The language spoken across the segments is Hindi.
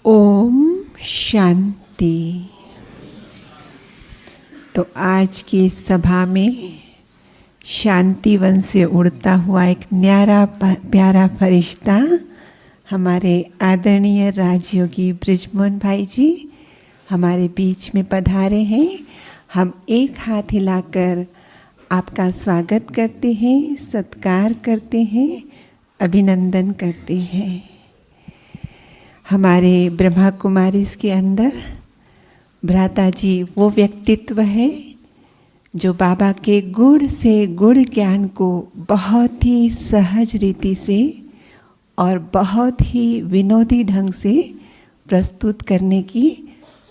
ओम शांति। तो आज की सभा में शांतिवन से उड़ता हुआ एक न्यारा प्यारा फरिश्ता हमारे आदरणीय राजयोगी बृजमोहन भाई जी हमारे बीच में पधारे हैं। हम एक हाथ हिलाकर आपका स्वागत करते हैं, सत्कार करते हैं, अभिनंदन करते हैं। हमारे ब्रह्मा कुमारीज़ के अंदर भ्राता जी वो व्यक्तित्व है जो बाबा के गुण से गुण ज्ञान को बहुत ही सहज रीति से और बहुत ही विनोदी ढंग से प्रस्तुत करने की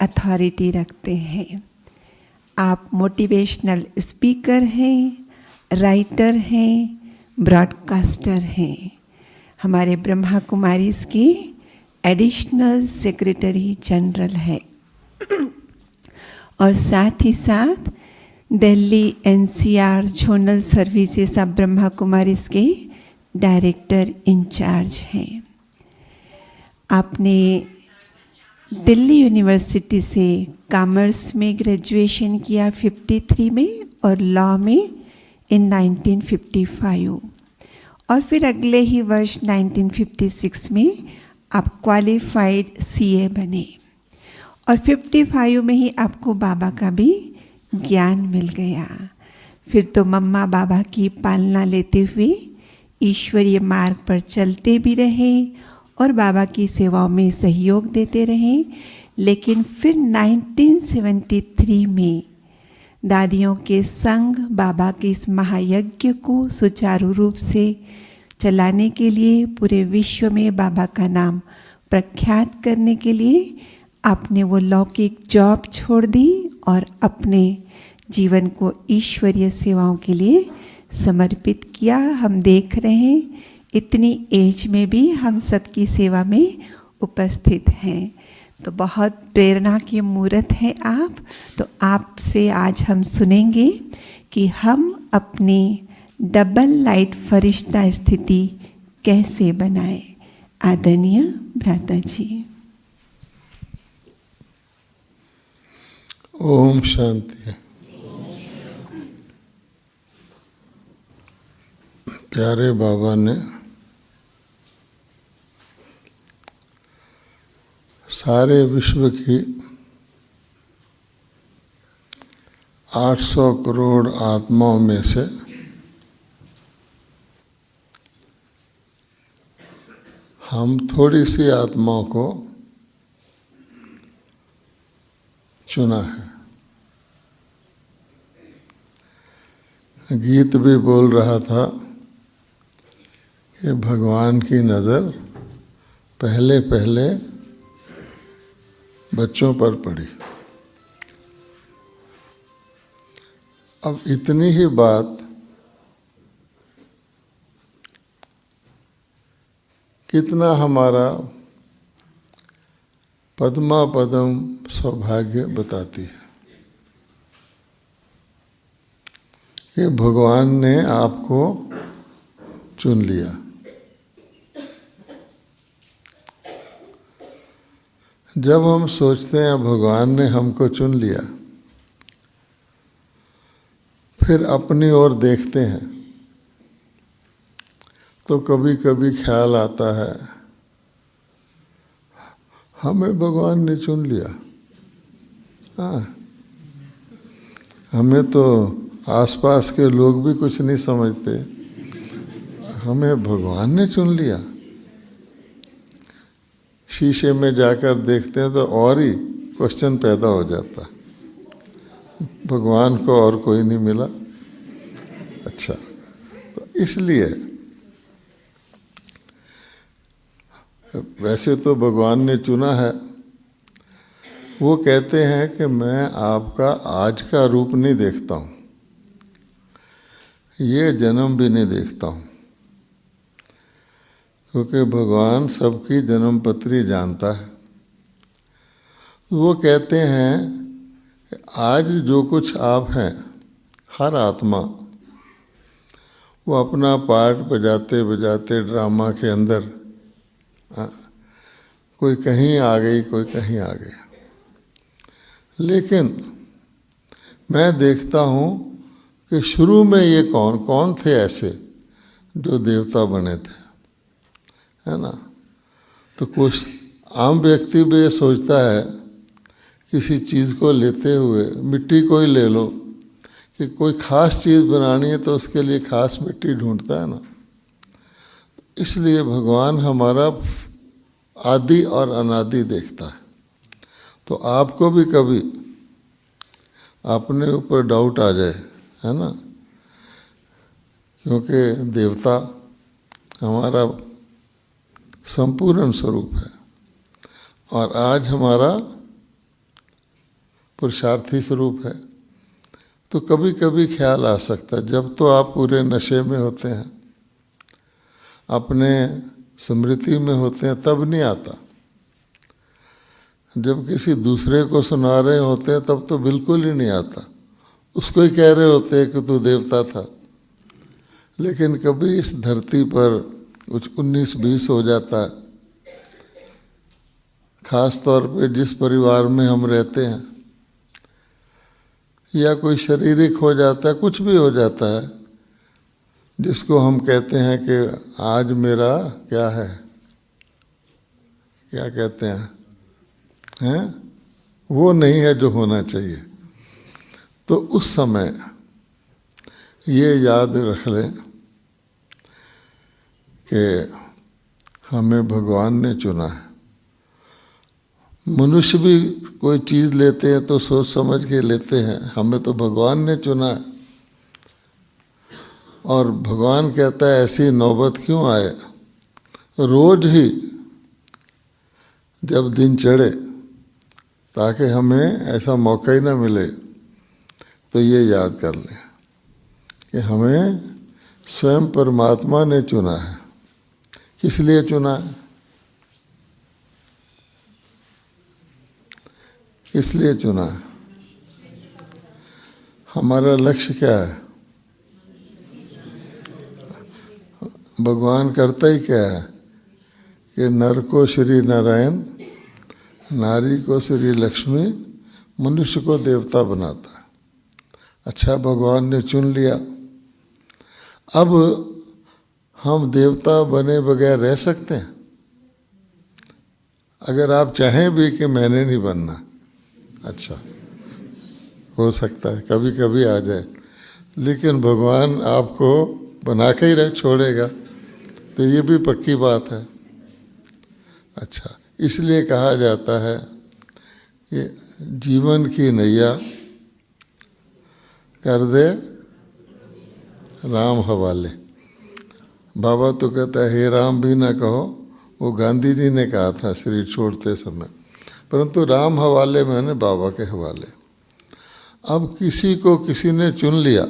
अथॉरिटी रखते हैं। आप मोटिवेशनल स्पीकर हैं, राइटर हैं, ब्रॉडकास्टर हैं। हमारे ब्रह्मा कुमारीज़ की एडिशनल सेक्रेटरी जनरल है और साथ ही साथ Delhi NCR zonal services of Brahma Kumaris के डायरेक्टर इंचार्ज हैं। आपने दिल्ली यूनिवर्सिटी से कॉमर्स में ग्रेजुएशन किया 53 में और लॉ में इन 1955 और फिर अगले ही वर्ष 1956 में आप क्वालिफाइड सीए बने और 55 में ही आपको बाबा का भी ज्ञान मिल गया। फिर तो मम्मा बाबा की पालना लेते हुए ईश्वरीय मार्ग पर चलते भी रहे और बाबा की सेवाओं में सहयोग देते रहे। लेकिन फिर 1973 में दादियों के संग बाबा के इस महायज्ञ को सुचारू रूप से चलाने के लिए, पूरे विश्व में बाबा का नाम प्रख्यात करने के लिए आपने वो लौकिक जॉब छोड़ दी और अपने जीवन को ईश्वरीय सेवाओं के लिए समर्पित किया। हम देख रहे हैं इतनी एज में भी हम सबकी सेवा में उपस्थित हैं, तो बहुत प्रेरणा की मूर्त हैं आप। तो आपसे आज हम सुनेंगे कि हम अपनी डबल लाइट फरिश्ता स्थिति कैसे बनाए। आदरणीय भ्राता जी। ओम शांति। प्यारे बाबा ने सारे विश्व की 800 करोड़ आत्माओं में से हम थोड़ी सी आत्माओं को चुना है। गीत भी बोल रहा था कि भगवान की नज़र पहले पहले बच्चों पर पड़ी। अब इतनी ही बात कितना हमारा पद्मा पदम सौभाग्य बताती है कि भगवान ने आपको चुन लिया। जब हम सोचते हैं भगवान ने हमको चुन लिया, फिर अपनी ओर देखते हैं तो कभी कभी ख्याल आता है हमें भगवान ने चुन लिया। हाँ, हमें तो आसपास के लोग भी कुछ नहीं समझते, हमें भगवान ने चुन लिया। शीशे में जाकर देखते हैं तो और ही क्वेश्चन पैदा हो जाता, भगवान को और कोई नहीं मिला। अच्छा, तो इसलिए वैसे तो भगवान ने चुना है। वो कहते हैं कि मैं आपका आज का रूप नहीं देखता हूँ, ये जन्म भी नहीं देखता हूँ, क्योंकि भगवान सबकी जन्म पत्री जानता है। वो कहते हैं कि आज जो कुछ आप हैं, हर आत्मा वो अपना पार्ट बजाते बजाते ड्रामा के अंदर कोई कहीं आ गई, कोई कहीं आ गया। लेकिन मैं देखता हूँ कि शुरू में ये कौन कौन थे ऐसे जो देवता बने थे, है ना। तो कुछ आम व्यक्ति भी ये सोचता है, किसी चीज़ को लेते हुए, मिट्टी को ही ले लो, कि कोई ख़ास चीज़ बनानी है तो उसके लिए ख़ास मिट्टी ढूंढता है ना। इसलिए भगवान हमारा आदि और अनादि देखता है। तो आपको भी कभी अपने ऊपर डाउट आ जाए, है ना, क्योंकि देवता हमारा संपूर्ण स्वरूप है और आज हमारा पुरुषार्थी स्वरूप है। तो कभी कभी ख्याल आ सकता है, जब तो आप पूरे नशे में होते हैं, अपने स्मृति में होते हैं, तब नहीं आता। जब किसी दूसरे को सुना रहे होते हैं तब तो बिल्कुल ही नहीं आता, उसको ही कह रहे होते हैं कि तू देवता था। लेकिन कभी इस धरती पर कुछ 19-20 हो जाता है, खास तौर पे जिस परिवार में हम रहते हैं, या कोई शारीरिक हो जाता है, कुछ भी हो जाता है, जिसको हम कहते हैं कि आज मेरा क्या है, क्या कहते हैं, वो नहीं है जो होना चाहिए। तो उस समय ये याद रख लें कि हमें भगवान ने चुना है। मनुष्य भी कोई चीज़ लेते हैं तो सोच समझ के लेते हैं, हमें तो भगवान ने चुना है। और भगवान कहता है ऐसी नौबत क्यों आए, रोज ही जब दिन चढ़े, ताकि हमें ऐसा मौका ही ना मिले। तो ये याद कर लें कि हमें स्वयं परमात्मा ने चुना है। किस लिए चुना है, किस लिए चुना है, हमारा लक्ष्य क्या है। भगवान करता ही क्या है कि नर को श्री नारायण, नारी को श्री लक्ष्मी, मनुष्य को देवता बनाता है। अच्छा, भगवान ने चुन लिया। अब हम देवता बने बगैर रह सकते हैं? अगर आप चाहें भी कि मैंने नहीं बनना, अच्छा हो सकता है कभी कभी आ जाए, लेकिन भगवान आपको बना के ही रख छोड़ेगा, तो ये भी पक्की बात है। अच्छा, इसलिए कहा जाता है कि जीवन की नैया कर दे राम हवाले। बाबा तो कहता है हे राम भी ना कहो, वो गांधी जी ने कहा था शरीर छोड़ते समय, परंतु राम हवाले मैंने बाबा के हवाले। अब किसी को किसी ने चुन लिया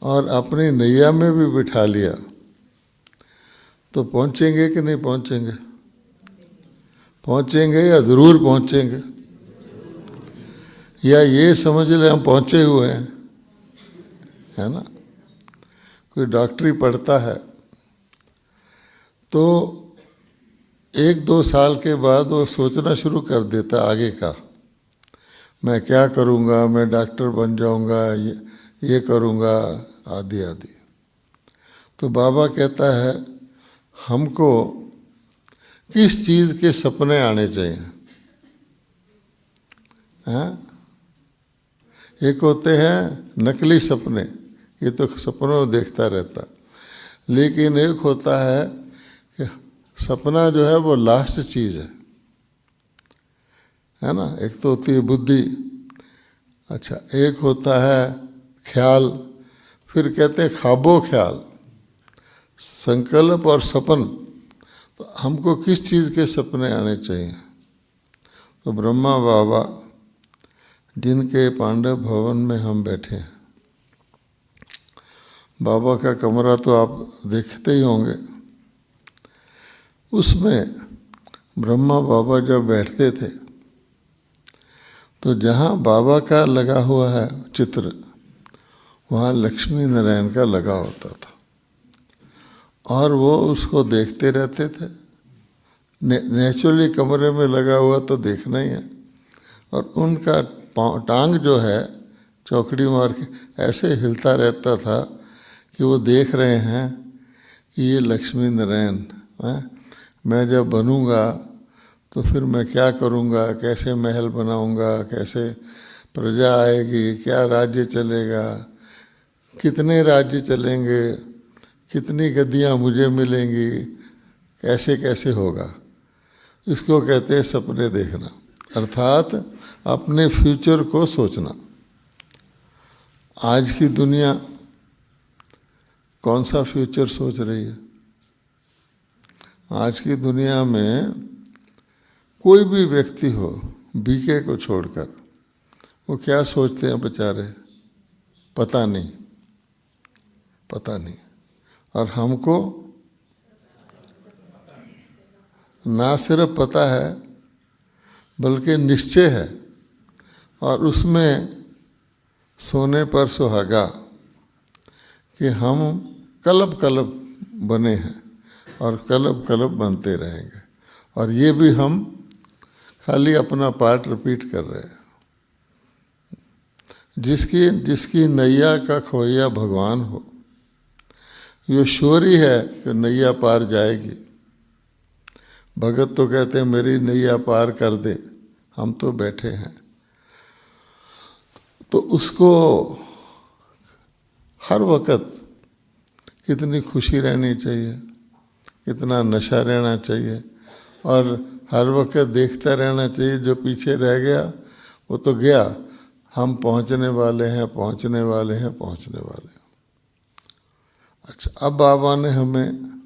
और अपनी नैया में भी बिठा लिया, तो पहुंचेंगे कि नहीं पहुंचेंगे? पहुंचेंगे या ज़रूर पहुंचेंगे, या ये समझ ले हम पहुंचे हुए हैं, है ना। कोई डॉक्टरी पढ़ता है तो 1-2 साल के बाद वो सोचना शुरू कर देता आगे का, मैं क्या करूँगा, मैं डॉक्टर बन जाऊँगा, ये करूँगा, आदि आदि। तो बाबा कहता है हमको किस चीज़ के सपने आने चाहिए, हैं? एक होते हैं नकली सपने, ये तो सपनों में देखता रहता, लेकिन एक होता है कि सपना जो है वो लास्ट चीज़ है ना। एक तो होती है बुद्धि, अच्छा एक होता है ख्याल, फिर कहते हैं ख्वाबो ख्याल, संकल्प और सपन। तो हमको किस चीज़ के सपने आने चाहिए? तो ब्रह्मा बाबा जिनके पांडव भवन में हम बैठे हैं, बाबा का कमरा तो आप देखते ही होंगे, उसमें ब्रह्मा बाबा जब बैठते थे तो जहाँ बाबा का लगा हुआ है चित्र, वहाँ लक्ष्मी नारायण का लगा होता था, और वो उसको देखते रहते थे, नेचुरली कमरे में लगा हुआ तो देखना ही है। और उनका टांग जो है चौकड़ी मार के ऐसे हिलता रहता था कि वो देख रहे हैं कि ये लक्ष्मी नारायण हैं, मैं जब बनूंगा तो फिर मैं क्या करूंगा, कैसे महल बनाऊंगा, कैसे प्रजा आएगी, क्या राज्य चलेगा, कितने राज्य चलेंगे, कितनी गद्दियाँ मुझे मिलेंगी, कैसे कैसे होगा। इसको कहते हैं सपने देखना, अर्थात अपने फ्यूचर को सोचना। आज की दुनिया कौन सा फ्यूचर सोच रही है? आज की दुनिया में कोई भी व्यक्ति हो, बीके को छोड़कर, वो क्या सोचते हैं बेचारे, पता नहीं, पता नहीं। और हमको ना सिर्फ पता है बल्कि निश्चय है, और उसमें सोने पर सुहागा कि हम कलब कलब बने हैं और कलब कलब बनते रहेंगे। और ये भी हम खाली अपना पार्ट रिपीट कर रहे हैं। जिसकी नैया का खोया भगवान हो, ये श्योर ही है कि नैया पार जाएगी। भगत तो कहते हैं मेरी नैया पार कर दे, हम तो बैठे हैं। तो उसको हर वक्त कितनी खुशी रहनी चाहिए, कितना नशा रहना चाहिए, और हर वक्त देखता रहना चाहिए जो पीछे रह गया वो तो गया, हम पहुंचने वाले हैं, पहुंचने वाले हैं, पहुंचने वाले हैं। अच्छा, अब बाबा ने हमें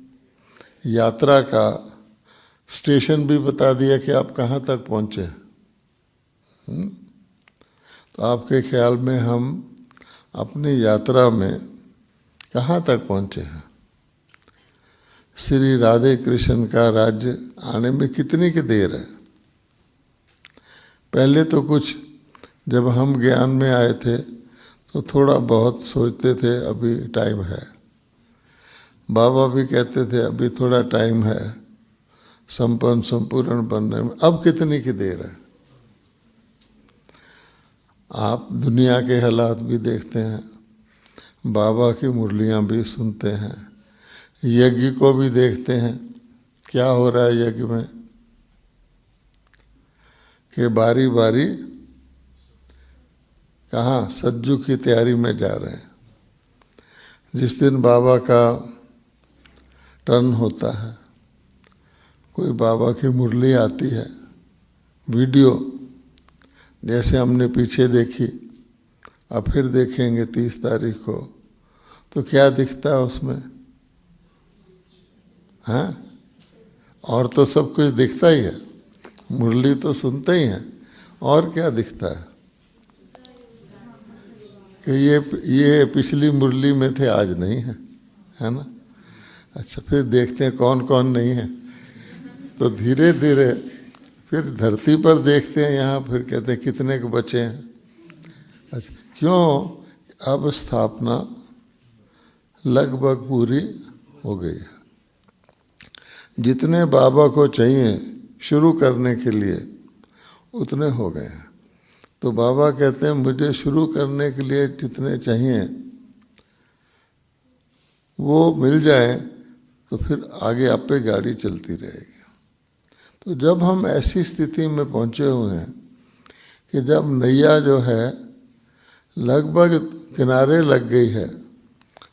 यात्रा का स्टेशन भी बता दिया कि आप कहाँ तक पहुँचे। तो आपके ख्याल में हम अपनी यात्रा में कहाँ तक पहुँचे हैं? श्री राधे कृष्ण का राज्य आने में कितनी की देर है? पहले तो कुछ जब हम ज्ञान में आए थे तो थोड़ा बहुत सोचते थे अभी टाइम है। बाबा भी कहते थे अभी थोड़ा टाइम है संपूर्ण बनने में। अब कितनी की देर है? आप दुनिया के हालात भी देखते हैं, बाबा की मुरलियाँ भी सुनते हैं, यज्ञ को भी देखते हैं क्या हो रहा है यज्ञ में, कि बारी बारी कहाँ सज्जू की तैयारी में जा रहे हैं। जिस दिन बाबा का टर्न होता है, कोई बाबा की मुरली आती है, वीडियो जैसे हमने पीछे देखी, अब फिर देखेंगे 30 तारीख को, तो क्या दिखता है उसमें? हाँ, और तो सब कुछ दिखता ही है, मुरली तो सुनते ही हैं, और क्या दिखता है कि ये पिछली मुरली में थे, आज नहीं है, है ना। अच्छा, फिर देखते हैं कौन कौन नहीं है, तो धीरे धीरे फिर धरती पर देखते हैं यहाँ, फिर कहते हैं कितने के बचे हैं। अच्छा, क्यों? अब स्थापना लगभग पूरी हो गई है। जितने बाबा को चाहिए शुरू करने के लिए उतने हो गए हैं। तो बाबा कहते हैं मुझे शुरू करने के लिए जितने चाहिए वो मिल जाए तो फिर आगे आप पे गाड़ी चलती रहेगी। तो जब हम ऐसी स्थिति में पहुंचे हुए हैं कि जब नैया जो है लगभग किनारे लग गई है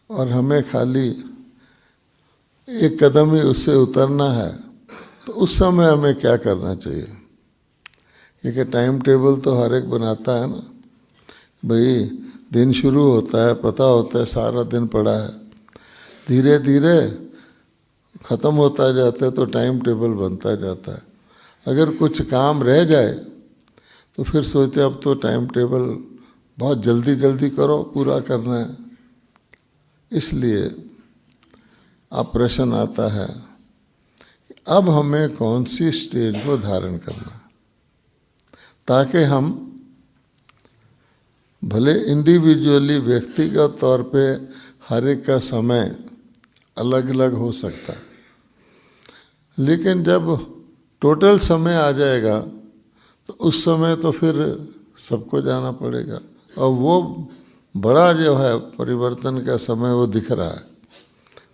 और हमें खाली एक कदम ही उससे उतरना है, तो उस समय हमें क्या करना चाहिए? क्योंकि टाइम टेबल तो हर एक बनाता है ना, भाई दिन शुरू होता है, पता होता है सारा दिन पड़ा है, धीरे धीरे ख़त्म होता जाता है तो टाइम टेबल बनता जाता है। अगर कुछ काम रह जाए तो फिर सोचते अब तो टाइम टेबल बहुत जल्दी जल्दी करो, पूरा करना है। इसलिए अब प्रश्न आता है कि अब हमें कौन सी स्टेज को धारण करना, ताकि हम भले इंडिविजुअली व्यक्तिगत तौर पे हर एक का समय अलग अलग हो सकता है, लेकिन जब टोटल समय आ जाएगा तो उस समय तो फिर सबको जाना पड़ेगा, और वो बड़ा जो है परिवर्तन का समय वो दिख रहा है।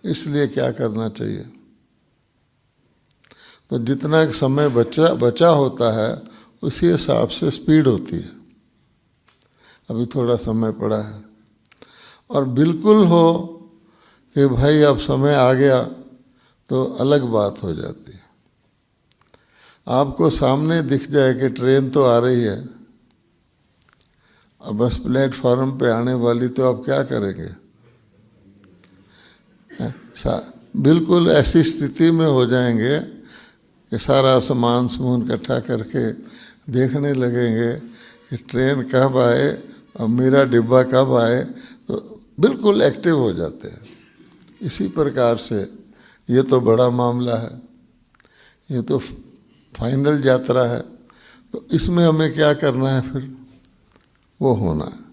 इसलिए क्या करना चाहिए, तो जितना समय बचा होता है उसी हिसाब से स्पीड होती है। अभी थोड़ा समय पड़ा है, और बिल्कुल हो कि भाई अब समय आ गया तो अलग बात हो जाती है। आपको सामने दिख जाए कि ट्रेन तो आ रही है और बस प्लेटफॉर्म पे आने वाली, तो आप क्या करेंगे? बिल्कुल ऐसी स्थिति में हो जाएंगे कि सारा सामान इकट्ठा करके देखने लगेंगे कि ट्रेन कब आए और मेरा डिब्बा कब आए, तो बिल्कुल एक्टिव हो जाते हैं। इसी प्रकार से ये तो बड़ा मामला है, ये तो फाइनल यात्रा है, तो इसमें हमें क्या करना है फिर? वो होना है।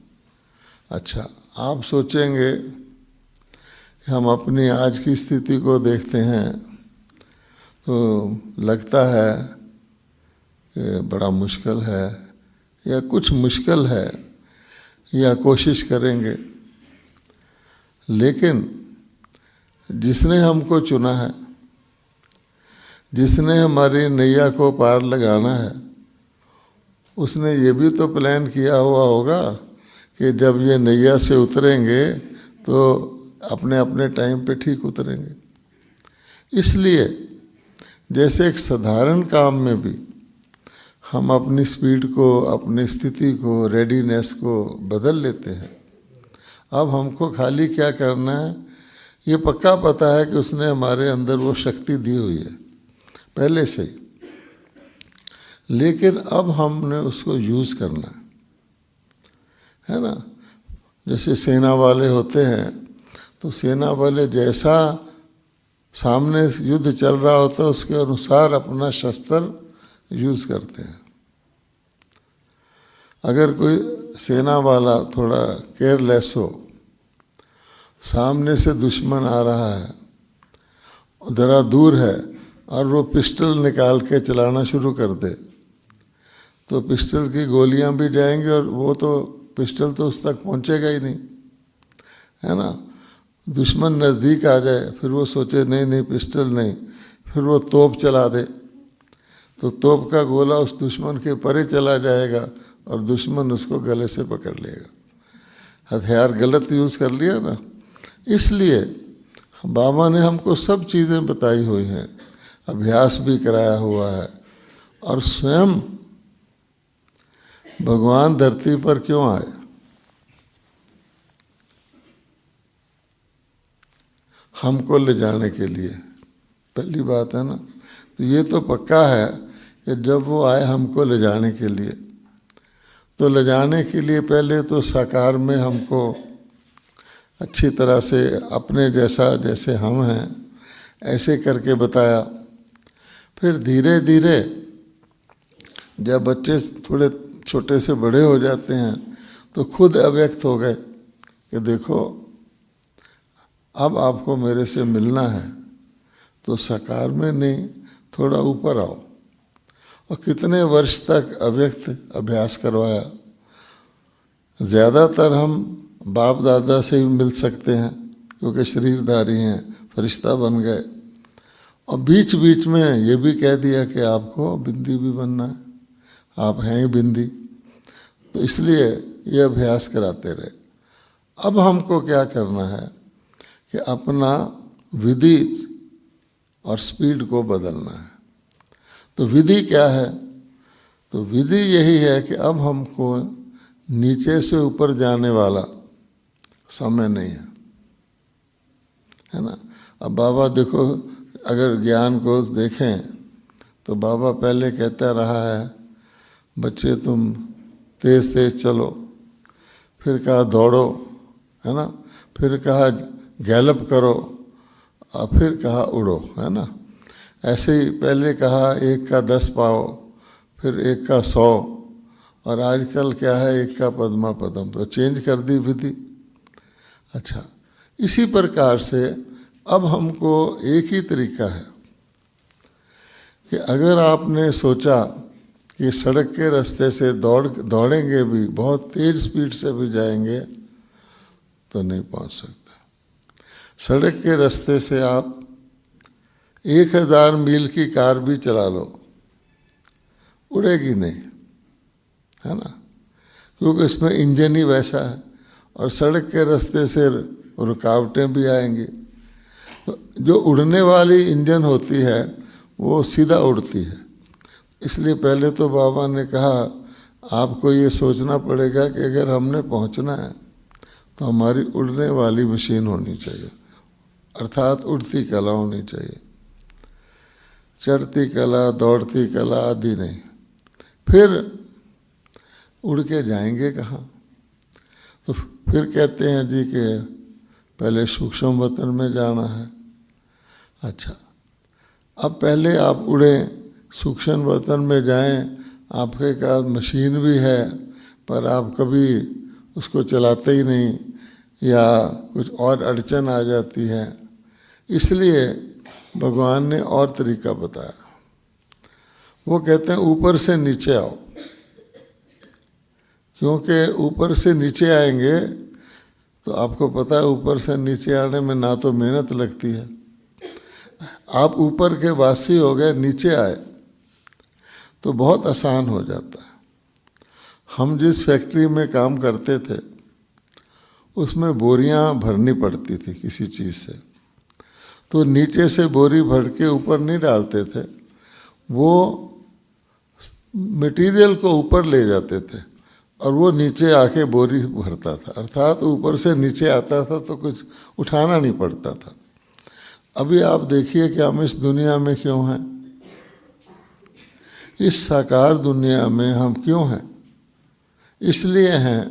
अच्छा, आप सोचेंगे कि हम अपनी आज की स्थिति को देखते हैं तो लगता है कि बड़ा मुश्किल है, या कुछ मुश्किल है, या कोशिश करेंगे। लेकिन जिसने हमको चुना है, जिसने हमारी नैया को पार लगाना है, उसने ये भी तो प्लान किया हुआ होगा कि जब ये नैया से उतरेंगे तो अपने अपने टाइम पे ठीक उतरेंगे। इसलिए जैसे एक साधारण काम में भी हम अपनी स्पीड को, अपनी स्थिति को, रेडीनेस को बदल लेते हैं। अब हमको खाली क्या करना है, ये पक्का पता है कि उसने हमारे अंदर वो शक्ति दी हुई है पहले से ही, लेकिन अब हमने उसको यूज़ करना है ना। जैसे सेना वाले होते हैं, तो सेना वाले जैसा सामने युद्ध चल रहा होता है उसके अनुसार अपना शस्त्र यूज़ करते हैं। अगर कोई सेना वाला थोड़ा केयरलेस हो, सामने से दुश्मन आ रहा है, ज़रा दूर है, और वो पिस्टल निकाल के चलाना शुरू कर दे, तो पिस्टल की गोलियां भी जाएंगी और वो तो पिस्टल तो उस तक पहुंचेगा ही नहीं, है ना। दुश्मन नज़दीक आ जाए, फिर वो सोचे नहीं नहीं पिस्टल नहीं, फिर वो तोप चला दे, तो तोप का गोला उस दुश्मन के परे चला जाएगा और दुश्मन उसको गले से पकड़ लेगा। हथियार गलत यूज़ कर लिया ना। इसलिए बाबा ने हमको सब चीज़ें बताई हुई हैं, अभ्यास भी कराया हुआ है, और स्वयं भगवान धरती पर क्यों आए? हमको ले जाने के लिए, पहली बात है ना। तो ये तो पक्का है कि जब वो आए हमको ले जाने के लिए, तो ले जाने के लिए पहले तो साकार में हमको अच्छी तरह से अपने जैसा, जैसे हम हैं ऐसे करके बताया। फिर धीरे धीरे जब बच्चे थोड़े छोटे से बड़े हो जाते हैं तो खुद अव्यक्त हो गए कि देखो अब आपको मेरे से मिलना है, तो साकार में नहीं, थोड़ा ऊपर आओ। और कितने वर्ष तक अव्यक्त अभ्यास करवाया। ज़्यादातर हम बाप दादा से ही मिल सकते हैं क्योंकि शरीरधारी हैं, फरिश्ता बन गए, और बीच बीच में ये भी कह दिया कि आपको बिंदी भी बनना है, आप हैं ही बिंदी, तो इसलिए ये अभ्यास कराते रहे। अब हमको क्या करना है कि अपना विधि और स्पीड को बदलना है। तो विधि क्या है? तो विधि यही है कि अब हमको नीचे से ऊपर जाने वाला समय नहीं है ना। अब बाबा देखो, अगर ज्ञान को देखें तो बाबा पहले कहता रहा है बच्चे तुम तेज तेज चलो, फिर कहा दौड़ो, है ना, फिर कहा गैलप करो, और फिर कहा उड़ो, है ना। ऐसे ही पहले कहा 1 का 10 पाओ, फिर 1 का 100, और आजकल क्या है 1 का पद्मा पदम, तो चेंज कर दी विधि। अच्छा, इसी प्रकार से अब हमको एक ही तरीका है कि कि अगर आपने सोचा कि सड़क के रास्ते से दौड़ेंगे भी, बहुत तेज स्पीड से भी जाएंगे तो नहीं पहुंच सकते। सड़क के रास्ते से आप 1000 मील की कार भी चला लो, उड़ेगी नहीं, है ना, क्योंकि इसमें इंजन ही वैसा है। और सड़क के रास्ते से रुकावटें भी आएंगी। तो जो उड़ने वाली इंजन होती है वो सीधा उड़ती है। इसलिए पहले तो बाबा ने कहा आपको ये सोचना पड़ेगा कि अगर हमने पहुंचना है तो हमारी उड़ने वाली मशीन होनी चाहिए, अर्थात उड़ती कला होनी चाहिए, चढ़ती कला, दौड़ती कला आदि नहीं। फिर उड़ के जाएंगे कहाँ? तो फिर कहते हैं जी कि पहले सूक्ष्म वतन में जाना है। अच्छा, अब पहले आप उड़े, सूक्ष्म वतन में जाएं, आपके पास मशीन भी है पर आप कभी उसको चलाते ही नहीं या कुछ और अड़चन आ जाती है, इसलिए भगवान ने और तरीका बताया। वो कहते हैं ऊपर से नीचे आओ, क्योंकि ऊपर से नीचे आएंगे तो आपको पता है ऊपर से नीचे आने में ना तो मेहनत लगती है। आप ऊपर के वासी हो गए, नीचे आए तो बहुत आसान हो जाता है। हम जिस फैक्ट्री में काम करते थे उसमें बोरियां भरनी पड़ती थी किसी चीज़ से, तो नीचे से बोरी भर के ऊपर नहीं डालते थे, वो मटेरियल को ऊपर ले जाते थे और वो नीचे आके बोरी भरता था, अर्थात ऊपर से नीचे आता था तो कुछ उठाना नहीं पड़ता था। अभी आप देखिए कि हम इस दुनिया में क्यों हैं, इस साकार दुनिया में हम क्यों हैं? इसलिए हैं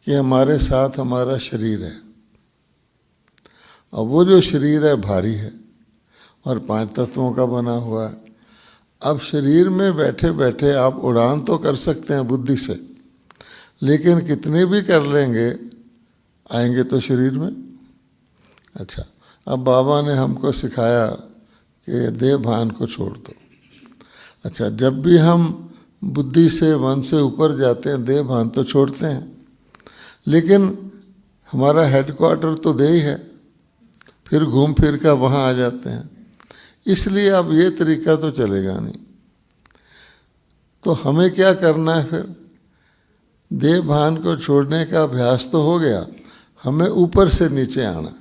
कि हमारे साथ हमारा शरीर है, और वो जो शरीर है भारी है और 5 तत्वों का बना हुआ है। अब शरीर में बैठे बैठे आप उड़ान तो कर सकते हैं बुद्धि से, लेकिन कितने भी कर लेंगे आएंगे तो शरीर में। अच्छा, अब बाबा ने हमको सिखाया कि देह भान को छोड़ दो। अच्छा, जब भी हम बुद्धि से मन से ऊपर जाते हैं देह भान तो छोड़ते हैं, लेकिन हमारा हेडक्वार्टर तो देह ही है, फिर घूम फिर कर वहाँ आ जाते हैं। इसलिए अब ये तरीका तो चलेगा नहीं। तो हमें क्या करना है फिर? देह भान को छोड़ने का अभ्यास तो हो गया, हमें ऊपर से नीचे आना।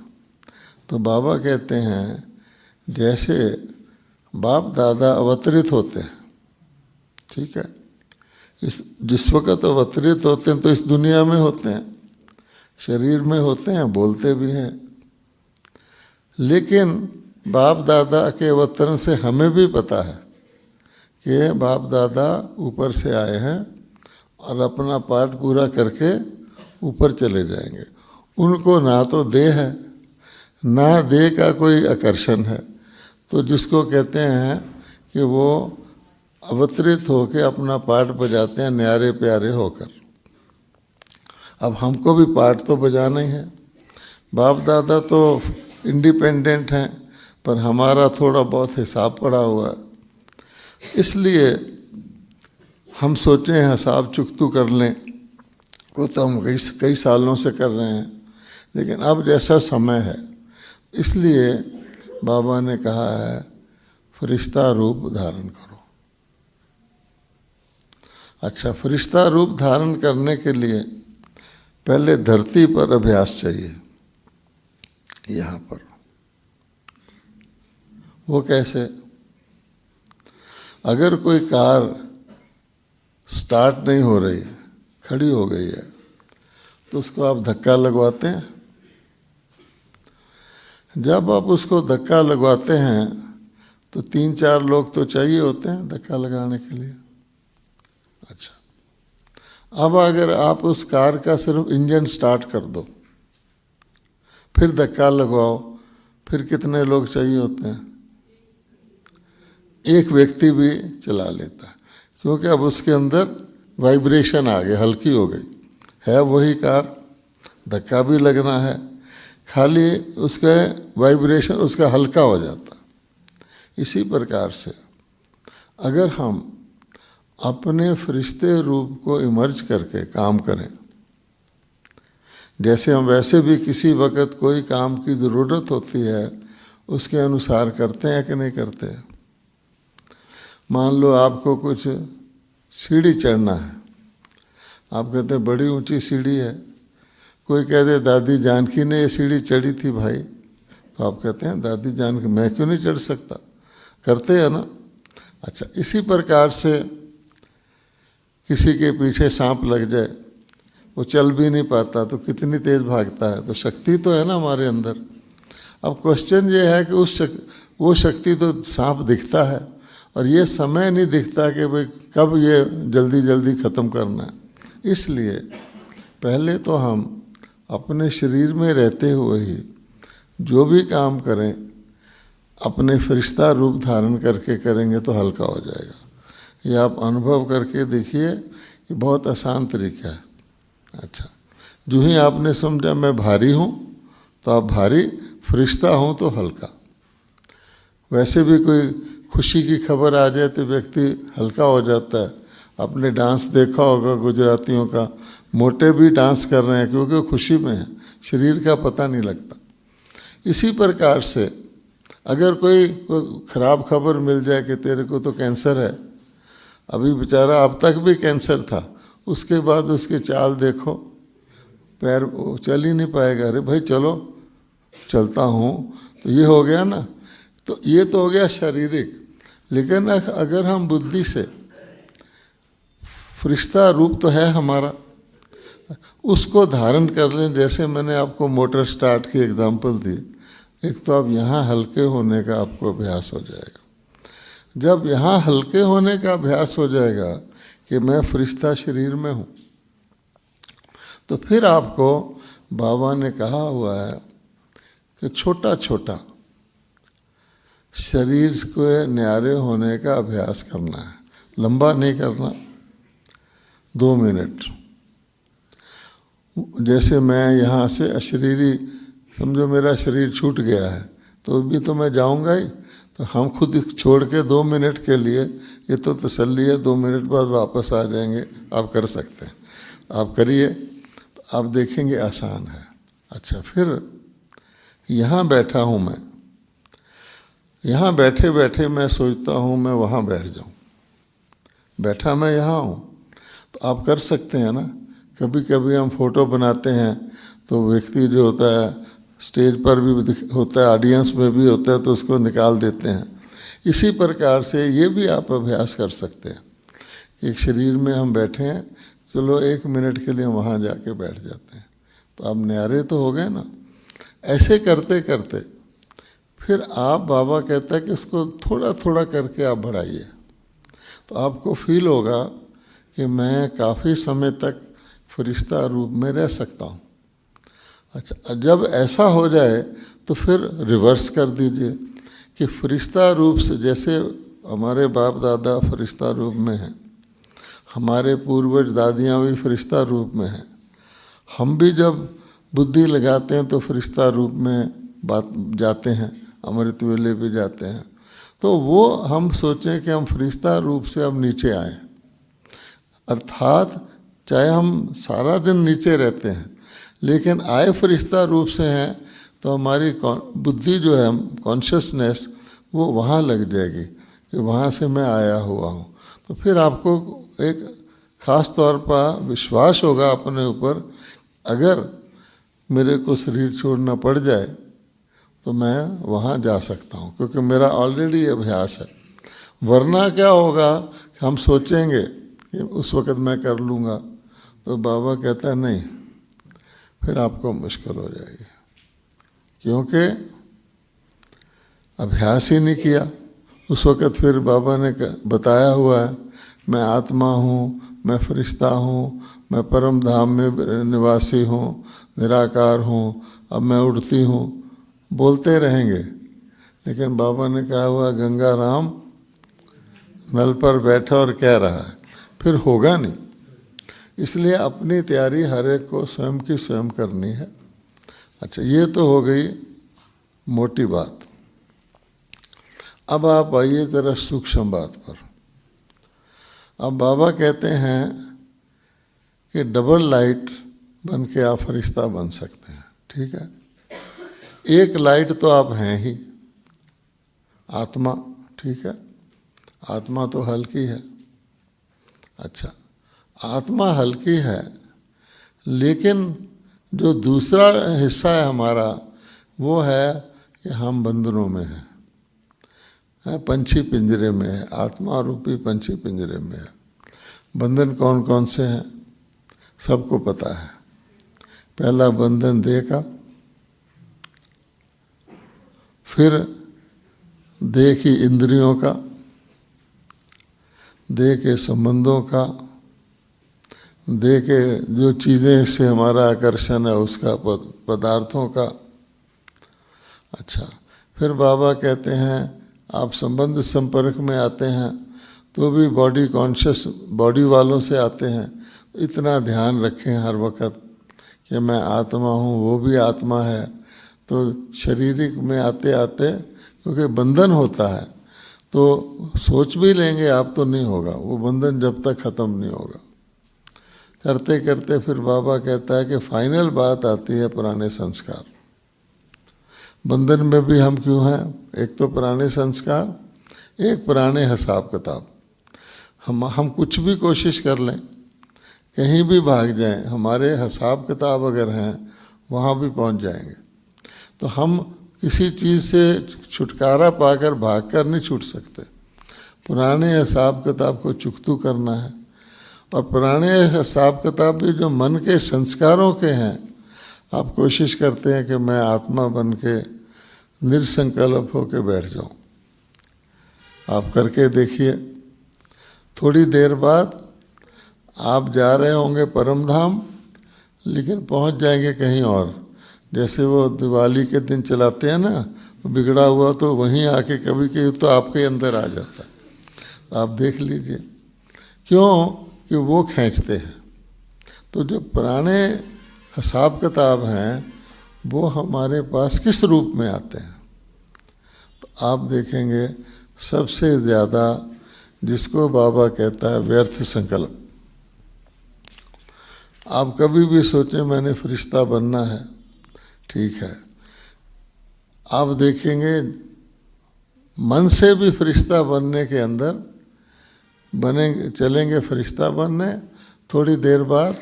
तो बाबा कहते हैं जैसे बाप दादा अवतरित होते हैं, ठीक है, जिस वक़्त अवतरित होते हैं तो इस दुनिया में होते हैं, शरीर में होते हैं, बोलते भी हैं, लेकिन बाप दादा के अवतरण से हमें भी पता है कि बाप दादा ऊपर से आए हैं और अपना पाठ पूरा करके ऊपर चले जाएंगे। उनको ना तो देह है ना देह का कोई आकर्षण है, तो जिसको कहते हैं कि वो अवतरित होकर अपना पाठ बजाते हैं न्यारे प्यारे होकर। अब हमको भी पाठ तो बजाना ही है। बाप दादा तो इंडिपेंडेंट हैं, पर हमारा थोड़ा बहुत हिसाब पड़ा हुआ है, इसलिए हम सोचे हैं हिसाब चुकतू कर लें। वो तो हम कई सालों से कर रहे हैं, लेकिन अब जैसा समय है इसलिए बाबा ने कहा है फरिश्ता रूप धारण करो। अच्छा, फरिश्ता रूप धारण करने के लिए पहले धरती पर अभ्यास चाहिए। यहाँ पर वो कैसे? अगर कोई कार स्टार्ट नहीं हो रही, खड़ी हो गई है, तो उसको आप धक्का लगवाते हैं। जब आप उसको धक्का लगवाते हैं तो 3-4 लोग तो चाहिए होते हैं धक्का लगाने के लिए। अच्छा, अब अगर आप उस कार का सिर्फ इंजन स्टार्ट कर दो, फिर धक्का लगवाओ, फिर कितने लोग चाहिए होते हैं? एक व्यक्ति भी चला लेता है, क्योंकि अब उसके अंदर वाइब्रेशन आ गई, हल्की हो गई है वही कार, धक्का भी लगना है, खाली उसका वाइब्रेशन उसका हल्का हो जाता। इसी प्रकार से अगर हम अपने फरिश्ते रूप को इमर्ज करके काम करें, जैसे हम वैसे भी किसी वक़्त कोई काम की ज़रूरत होती है उसके अनुसार करते हैं कि नहीं करते। मान लो आपको कुछ सीढ़ी चढ़ना है, आप कहते हैं बड़ी ऊंची सीढ़ी है, कोई कह दे दादी जानकी ने ये सीढ़ी चढ़ी थी भाई, तो आप कहते हैं दादी जानकी मैं क्यों नहीं चढ़ सकता, करते हैं ना। अच्छा, इसी प्रकार से किसी के पीछे सांप लग जाए, वो चल भी नहीं पाता तो कितनी तेज़ भागता है, तो शक्ति तो है ना हमारे अंदर। अब क्वेश्चन ये है कि वो शक्ति तो सांप दिखता है और ये समय नहीं दिखता कि भाई कब ये जल्दी जल्दी ख़त्म करना है। इसलिए पहले तो हम अपने शरीर में रहते हुए ही जो भी काम करें अपने फरिश्ता रूप धारण करके करेंगे तो हल्का हो जाएगा। ये आप अनुभव करके देखिए, ये बहुत आसान तरीका है। अच्छा, जो ही आपने समझा मैं भारी हूँ तो आप भारी, फरिश्ता हूँ तो हल्का। वैसे भी कोई खुशी की खबर आ जाए तो व्यक्ति हल्का हो जाता है। आपने डांस देखा होगा गुजरातियों का, मोटे भी डांस कर रहे हैं क्योंकि वो खुशी में है, शरीर का पता नहीं लगता। इसी प्रकार से अगर कोई खराब खबर मिल जाए कि तेरे को तो कैंसर है, अभी बेचारा अब तक भी कैंसर था, उसके बाद उसकी चाल देखो, पैर चल ही नहीं पाएगा, अरे भाई चलो चलता हूँ, तो ये हो गया ना। तो ये तो हो गया शारीरिक, लेकिन अगर हम बुद्धि से, फरिश्ता रूप तो है हमारा, उसको धारण कर लें। जैसे मैंने आपको मोटर स्टार्ट की एग्जांपल दी, एक तो अब यहाँ हल्के होने का आपको अभ्यास हो जाएगा। जब यहाँ हल्के होने का अभ्यास हो जाएगा कि मैं फरिश्ता शरीर में हूँ, तो फिर आपको बाबा ने कहा हुआ है कि छोटा छोटा शरीर को न्यारे होने का अभ्यास करना है, लंबा नहीं करना। 2 मिनट, जैसे मैं यहाँ से अशरीरी, समझो मेरा शरीर छूट गया है तो भी तो मैं जाऊँगा ही, तो हम खुद छोड़ के 2 मिनट के लिए, ये तो तसल्ली है, 2 मिनट बाद वापस आ जाएंगे, आप कर सकते हैं, आप करिए, तो आप देखेंगे आसान है। अच्छा, फिर यहाँ बैठा हूँ मैं, यहाँ बैठे बैठे मैं सोचता हूँ मैं वहाँ बैठ जाऊँ, बैठा मैं यहाँ हूँ, तो आप कर सकते हैं ना। कभी कभी हम फोटो बनाते हैं तो व्यक्ति जो होता है स्टेज पर भी होता है, ऑडियंस में भी होता है, तो उसको निकाल देते हैं। इसी प्रकार से ये भी आप अभ्यास कर सकते हैं। एक शरीर में हम बैठे हैं, चलो 1 मिनट के लिए वहाँ जाके बैठ जाते हैं, तो आप न्यारे तो हो गए ना। ऐसे करते करते फिर आप, बाबा कहता है कि उसको थोड़ा थोड़ा करके आप बढ़ाइए, तो आपको फील होगा कि मैं काफ़ी समय तक फरिश्ता रूप में रह सकता हूँ। अच्छा, जब ऐसा हो जाए तो फिर रिवर्स कर दीजिए कि फरिश्ता रूप से, जैसे हमारे बाप दादा फरिश्ता रूप में हैं, हमारे पूर्वज दादियाँ भी फरिश्ता रूप में हैं, हम भी जब बुद्धि लगाते हैं तो फरिश्ता रूप में बात जाते हैं, अमृत वेले भी जाते हैं। तो वो हम सोचें कि हम फरिश्ता रूप से अब नीचे आए, अर्थात चाहे हम सारा दिन नीचे रहते हैं लेकिन आए फरिश्ता रूप से हैं, तो हमारी बुद्धि जो है, कॉन्शियसनेस, वो वहाँ लग जाएगी कि वहाँ से मैं आया हुआ हूँ। तो फिर आपको एक ख़ास तौर पर विश्वास होगा अपने ऊपर, अगर मेरे को शरीर छोड़ना पड़ जाए तो मैं वहाँ जा सकता हूँ, क्योंकि मेरा ऑलरेडी अभ्यास है। वरना क्या होगा, हम सोचेंगे कि उस वक़्त मैं कर लूँगा, तो बाबा कहता है नहीं, फिर आपको मुश्किल हो जाएगी, क्योंकि अभ्यास ही नहीं किया। उस वक़्त फिर बाबा ने बताया हुआ है, मैं आत्मा हूँ, मैं फरिश्ता हूँ, मैं परम धाम में निवासी हूँ, निराकार हूँ, अब मैं उड़ती हूँ, बोलते रहेंगे। लेकिन बाबा ने कहा हुआ गंगा राम नल पर बैठा और कह रहा है, फिर होगा नहीं। इसलिए अपनी तैयारी हर एक को स्वयं की स्वयं करनी है। अच्छा, ये तो हो गई मोटी बात। अब आप आइए जरा सूक्ष्म बात पर। अब बाबा कहते हैं कि डबल लाइट बन के आप फरिश्ता बन सकते हैं, ठीक है। एक लाइट तो आप हैं ही, आत्मा, ठीक है। आत्मा तो हल्की है। अच्छा, आत्मा हल्की है, लेकिन जो दूसरा हिस्सा है हमारा वो है कि हम बंधनों में हैं, पंछी पिंजरे में है, आत्मा रूपी पंछी पिंजरे में है। बंधन कौन कौन से हैं सबको पता है। पहला बंधन देह का, फिर देह की इंद्रियों का, देह के संबंधों का, देह के जो चीज़ें से हमारा आकर्षण है उसका, पदार्थों का। अच्छा, फिर बाबा कहते हैं आप संबंध संपर्क में आते हैं तो भी बॉडी कॉन्शियस बॉडी वालों से आते हैं। इतना ध्यान रखें हर वक्त कि मैं आत्मा हूँ, वो भी आत्मा है। तो शारीरिक में आते आते क्योंकि बंधन होता है तो सोच भी लेंगे आप तो नहीं होगा, वो बंधन जब तक ख़त्म नहीं होगा। करते करते फिर बाबा कहता है कि फाइनल बात आती है पुराने संस्कार। बंधन में भी हम क्यों हैं? एक तो पुराने संस्कार, एक पुराने हिसाब किताब। हम कुछ भी कोशिश कर लें, कहीं भी भाग जाएं, हमारे हिसाब किताब अगर हैं वहाँ भी पहुँच जाएंगे। तो हम किसी चीज़ से छुटकारा पाकर भागकर नहीं छूट सकते। पुराने हिसाब किताब को चुकतू करना है। और पुराने हिसाब किताब भी जो मन के संस्कारों के हैं, आप कोशिश करते हैं कि मैं आत्मा बन के निरसंकल्प होकर बैठ जाऊं। आप करके देखिए, थोड़ी देर बाद आप जा रहे होंगे परम धाम, लेकिन पहुंच जाएंगे कहीं और। जैसे वो दिवाली के दिन चलाते हैं ना, बिगड़ा हुआ तो वहीं आके कभी कभी तो आपके अंदर आ जाता है। तो आप देख लीजिए, क्यों कि वो खींचते हैं। तो जो पुराने हिसाब किताब हैं वो हमारे पास किस रूप में आते हैं? तो आप देखेंगे सबसे ज़्यादा जिसको बाबा कहता है व्यर्थ संकल्प। आप कभी भी सोचें मैंने फरिश्ता बनना है, ठीक है, आप देखेंगे मन से भी फरिश्ता बनने के अंदर बनेंगे, चलेंगे फरिश्ता बनने, थोड़ी देर बाद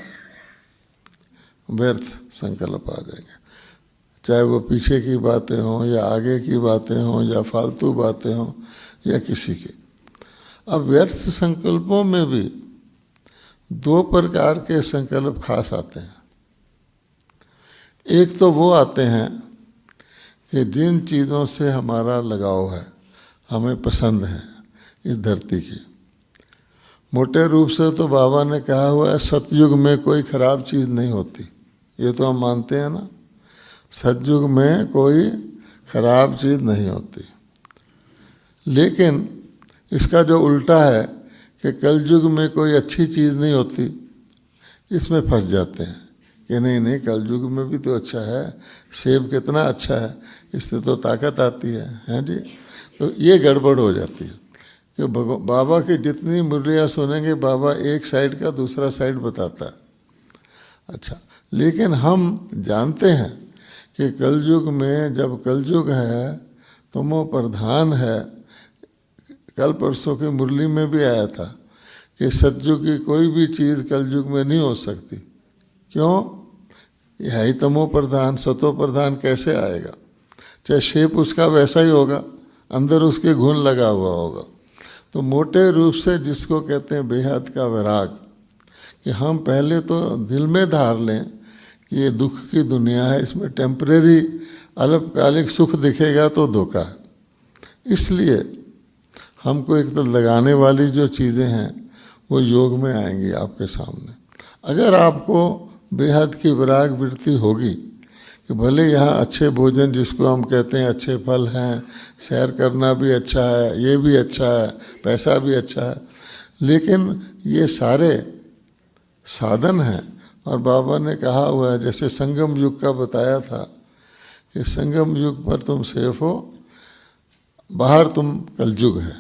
व्यर्थ संकल्प आ जाएंगे। चाहे वो पीछे की बातें हों या आगे की बातें हों या फालतू बातें हों या किसी की। अब व्यर्थ संकल्पों में भी दो प्रकार के संकल्प खास आते हैं। एक तो वो आते हैं कि जिन चीज़ों से हमारा लगाव है, हमें पसंद है इस धरती की। मोटे रूप से तो बाबा ने कहा हुआ है सतयुग में कोई ख़राब चीज़ नहीं होती, ये तो हम मानते हैं ना। सतयुग में कोई ख़राब चीज़ नहीं होती। लेकिन इसका जो उल्टा है कि कलयुग में कोई अच्छी चीज़ नहीं होती, इसमें फंस जाते हैं कि नहीं नहीं कलयुग में भी तो अच्छा है, सेब कितना अच्छा है, इससे तो ताकत आती है, हैं जी। तो ये गड़बड़ हो जाती है कि बाबा की जितनी मुरलियाँ सुनेंगे बाबा एक साइड का दूसरा साइड बताता है। अच्छा, लेकिन हम जानते हैं कि कलयुग में जब कलयुग है तो वो प्रधान है। कल परसों की मुरली में भी आया था कि सतयुग की कोई भी चीज़ कलयुग में नहीं हो सकती। क्यों? यह है ही तमो प्रधान, सतो प्रधान कैसे आएगा? चाहे शेप उसका वैसा ही होगा, अंदर उसके घुन लगा हुआ होगा। तो मोटे रूप से जिसको कहते हैं बेहद का वैराग, कि हम पहले तो दिल में धार लें कि ये दुख की दुनिया है, इसमें टेम्परेरी अल्पकालिक सुख दिखेगा तो धोखा है। इसलिए हमको एक तो लगाने वाली जो चीज़ें हैं वो योग में आएंगी आपके सामने। अगर आपको बेहद की विराग वृत्ति होगी कि भले यहाँ अच्छे भोजन जिसको हम कहते हैं अच्छे फल हैं, सैर करना भी अच्छा है, ये भी अच्छा है, पैसा भी अच्छा है, लेकिन ये सारे साधन हैं। और बाबा ने कहा हुआ है, जैसे संगम युग का बताया था कि संगम युग पर तुम सेफ हो, बाहर तुम कलयुग है।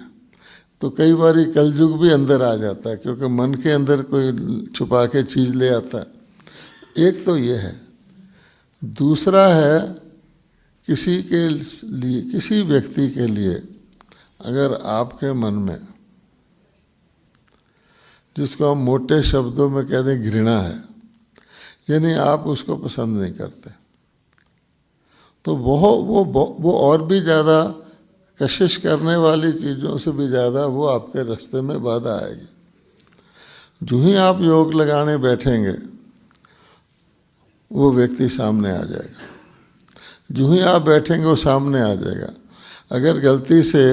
तो कई बार कलयुग भी अंदर आ जाता है, क्योंकि मन के अंदर कोई छुपा के चीज़ ले आता है। एक तो ये है। दूसरा है, किसी के लिए, किसी व्यक्ति के लिए अगर आपके मन में, जिसको हम मोटे शब्दों में कहते हैं घृणा है, यानी आप उसको पसंद नहीं करते, तो वो और भी ज़्यादा कशिश करने वाली चीज़ों से भी ज़्यादा वो आपके रास्ते में बाधा आएगी। जो ही आप योग लगाने बैठेंगे वो व्यक्ति सामने आ जाएगा, जो ही आप बैठेंगे वो सामने आ जाएगा। अगर गलती से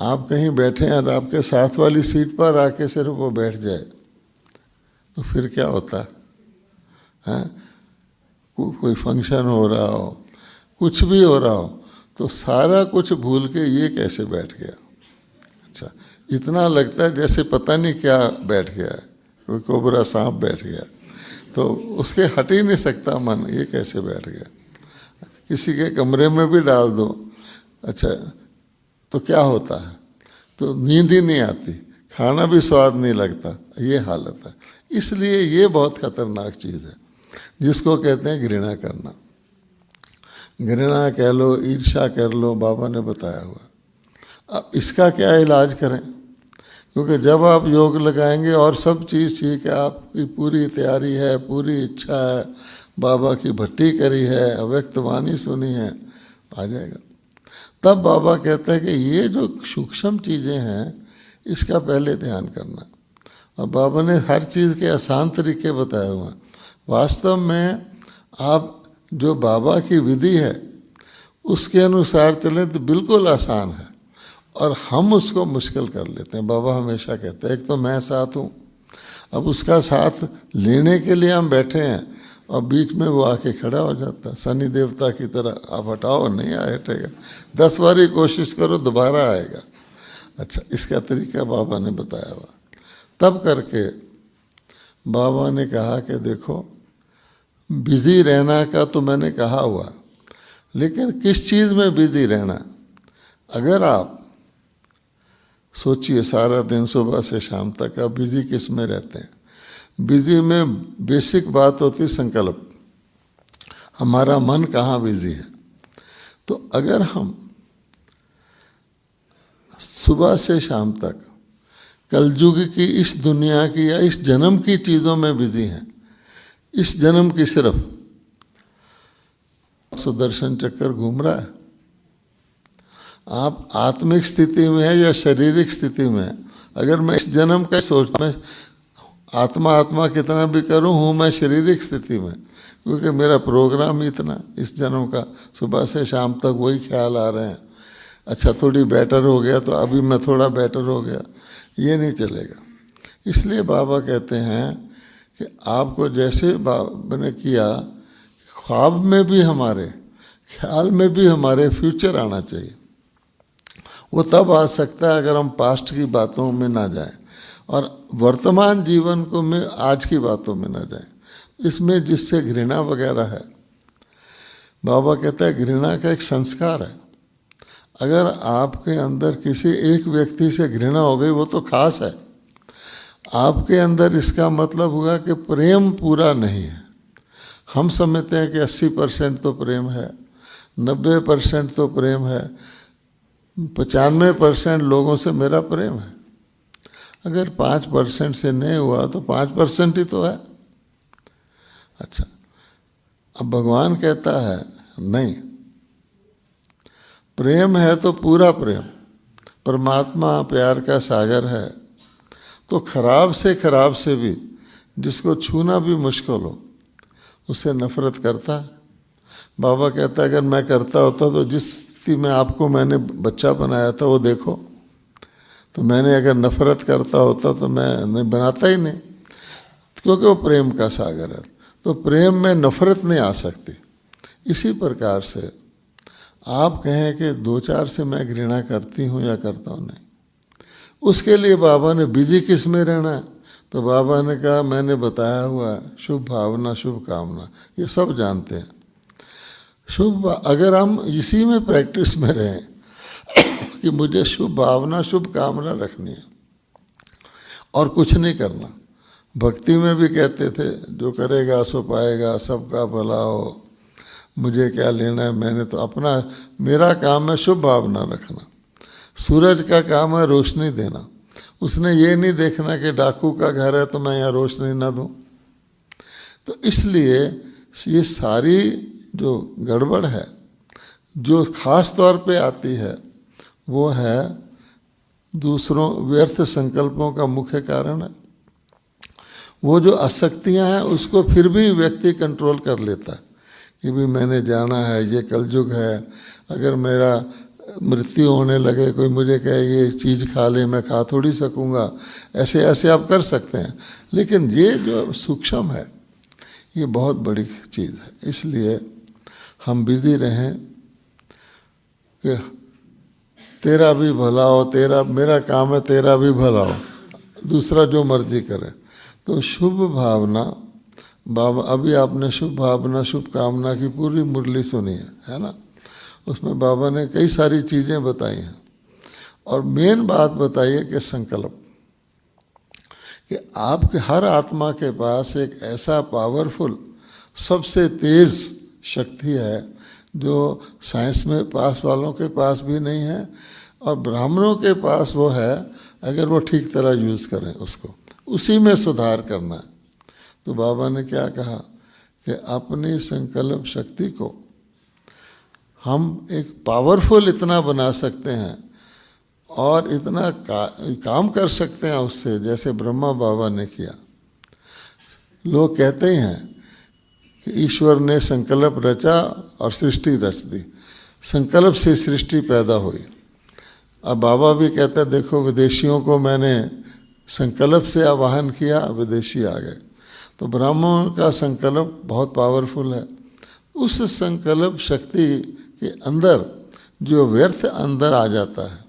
आप कहीं बैठे हैं और आपके साथ वाली सीट पर आके सिर्फ वो बैठ जाए तो फिर क्या होता है? कोई फंक्शन हो रहा हो, कुछ भी हो रहा हो, तो सारा कुछ भूल के ये कैसे बैठ गया। अच्छा, इतना लगता है जैसे पता नहीं क्या बैठ गया है, कोई कोबरा सांप बैठ गया, तो उसके हट ही नहीं सकता मन, ये कैसे बैठ गया। किसी के कमरे में भी डाल दो, अच्छा तो क्या होता है, तो नींद ही नहीं आती, खाना भी स्वाद नहीं लगता, ये हालत है। इसलिए ये बहुत खतरनाक चीज़ है जिसको कहते हैं घृणा करना। घृणा कह लो, ईर्ष्या कर लो, बाबा ने बताया हुआ। अब इसका क्या इलाज करें? क्योंकि जब आप योग लगाएंगे और सब चीज़ ठीक है, आपकी पूरी तैयारी है, पूरी इच्छा है, बाबा की भट्टी करी है, अव्यक्त वाणी सुनी है, आ जाएगा। तब बाबा कहते हैं कि ये जो सूक्ष्म चीज़ें हैं इसका पहले ध्यान करना। और बाबा ने हर चीज़ के आसान तरीके बताए हुए हैं। वास्तव में आप जो बाबा की विधि है उसके अनुसार चलें तो बिल्कुल आसान है, और हम उसको मुश्किल कर लेते हैं। बाबा हमेशा कहते हैं, एक तो मैं साथ हूँ, अब उसका साथ लेने के लिए हम बैठे हैं और बीच में वो आके खड़ा हो जाता है, शनि देवता की तरह। आप हटाओ, नहीं हटेगा, 10 बारी कोशिश करो दोबारा आएगा। अच्छा, इसका तरीका बाबा ने बताया हुआ। तब करके बाबा ने कहा कि देखो, बिजी रहना का तो मैंने कहा हुआ, लेकिन किस चीज़ में बिजी रहना। अगर आप सोचिए सारा दिन सुबह से शाम तक आप बिजी किस में रहते हैं। बिजी में बेसिक बात होती संकल्प, हमारा मन कहाँ बिजी है। तो अगर हम सुबह से शाम तक कलयुग की इस दुनिया की या इस जन्म की चीज़ों में बिजी हैं, इस जन्म की सिर्फ सुदर्शन चक्कर घूम रहा है, आप आत्मिक स्थिति में है या शारीरिक स्थिति में है। अगर मैं इस जन्म का सोचता, मैं आत्मा कितना भी करूं, हूँ मैं शारीरिक स्थिति में, क्योंकि मेरा प्रोग्राम ही इतना इस जन्म का, सुबह से शाम तक वही ख्याल आ रहे हैं। अच्छा, थोड़ी बेटर हो गया तो अभी मैं थोड़ा बेटर हो गया, ये नहीं चलेगा। इसलिए बाबा कहते हैं कि आपको जैसे बाबा ने किया, ख्वाब में भी हमारे, ख्याल में भी हमारे फ्यूचर आना चाहिए। वो तब आ सकता है अगर हम पास्ट की बातों में ना जाएं और वर्तमान जीवन को में आज की बातों में ना जाएं। इसमें जिससे घृणा वगैरह है, बाबा कहता है घृणा का एक संस्कार है। अगर आपके अंदर किसी एक व्यक्ति से घृणा हो गई, वो तो खास है आपके अंदर, इसका मतलब हुआ कि प्रेम पूरा नहीं है। हम समझते हैं कि 80% तो प्रेम है, 90% तो प्रेम है, 95% लोगों से मेरा प्रेम है। अगर 5% से नहीं हुआ तो 5% ही तो है। अच्छा, अब भगवान कहता है नहीं, प्रेम है तो पूरा प्रेम, परमात्मा प्यार का सागर है। तो खराब से भी, जिसको छूना भी मुश्किल हो, उससे नफरत करता है। बाबा कहता है अगर मैं करता होता तो जिस स्थिति में आपको मैंने बच्चा बनाया था वो देखो, तो मैंने अगर नफरत करता होता तो मैं बनाता ही नहीं, क्योंकि वो प्रेम का सागर है। तो प्रेम में नफरत नहीं आ सकती। इसी प्रकार से आप कहें कि 2-4 से मैं घृणा करती हूँ या करता हूँ, नहीं। उसके लिए बाबा ने बिजी किस में रहना है, तो बाबा ने कहा मैंने बताया हुआ शुभ भावना, शुभ कामना, ये सब जानते हैं। शुभ, अगर हम इसी में प्रैक्टिस में रहें कि मुझे शुभ भावना शुभ कामना रखनी है और कुछ नहीं करना। भक्ति में भी कहते थे जो करेगा सो पाएगा, सबका भला हो, मुझे क्या लेना है, मैंने तो अपना, मेरा काम है शुभ भावना रखना। सूरज का काम है रोशनी देना, उसने ये नहीं देखना कि डाकू का घर है तो मैं यहाँ रोशनी ना दूँ। तो इसलिए ये सारी जो गड़बड़ है जो खास तौर पे आती है वो है दूसरों व्यर्थ संकल्पों का मुख्य कारण है। वो जो आसक्तियाँ हैं उसको फिर भी व्यक्ति कंट्रोल कर लेता है कि भी मैंने जाना है, ये कलयुग है, अगर मेरा मृत्यु होने लगे कोई मुझे कहे ये चीज़ खा ले, मैं खा थोड़ी सकूँगा, ऐसे ऐसे आप कर सकते हैं। लेकिन ये जो सूक्ष्म है ये बहुत बड़ी चीज़ है। इसलिए हम बिजी रहें कि तेरा भी भला हो, तेरा, मेरा काम है तेरा भी भला हो, दूसरा जो मर्जी करे। तो शुभ भावना, बाबा अभी आपने शुभ भावना शुभ कामना की पूरी मुरली सुनी है ना। उसमें बाबा ने कई सारी चीज़ें बताई हैं और मेन बात बताई है कि संकल्प, कि आपके हर आत्मा के पास एक ऐसा पावरफुल सबसे तेज़ शक्ति है जो साइंस में पास वालों के पास भी नहीं है और ब्राह्मणों के पास वो है, अगर वो ठीक तरह यूज़ करें उसको, उसी में सुधार करना है। तो बाबा ने क्या कहा कि अपनी संकल्प शक्ति को हम एक पावरफुल इतना बना सकते हैं और इतना काम कर सकते हैं उससे, जैसे ब्रह्मा बाबा ने किया। लोग कहते ही हैं कि ईश्वर ने संकल्प रचा और सृष्टि रच दी, संकल्प से सृष्टि पैदा हुई। अब बाबा भी कहते हैं देखो विदेशियों को मैंने संकल्प से आवाहन किया, विदेशी आ गए। तो ब्राह्मण का संकल्प बहुत पावरफुल है। उस संकल्प शक्ति के अंदर जो व्यर्थ अंदर आ जाता है,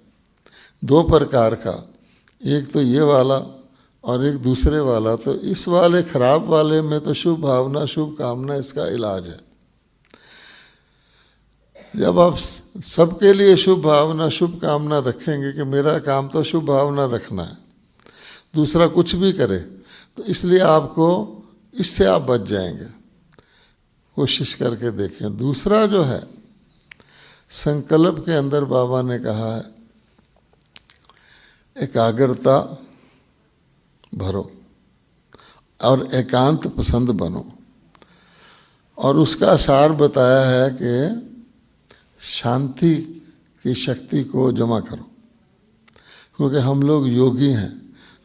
दो प्रकार का, एक तो ये वाला और एक दूसरे वाला। तो इस वाले खराब वाले में तो शुभ भावना शुभ कामना इसका इलाज है। जब आप सबके लिए शुभ भावना शुभ कामना रखेंगे कि मेरा काम तो शुभ भावना रखना है, दूसरा कुछ भी करे, तो इसलिए आपको इससे आप बच जाएंगे। कोशिश करके देखें। दूसरा जो है संकल्प के अंदर बाबा ने कहा है एकाग्रता भरो और एकांत पसंद बनो, और उसका सार बताया है कि शांति की शक्ति को जमा करो। क्योंकि हम लोग योगी हैं,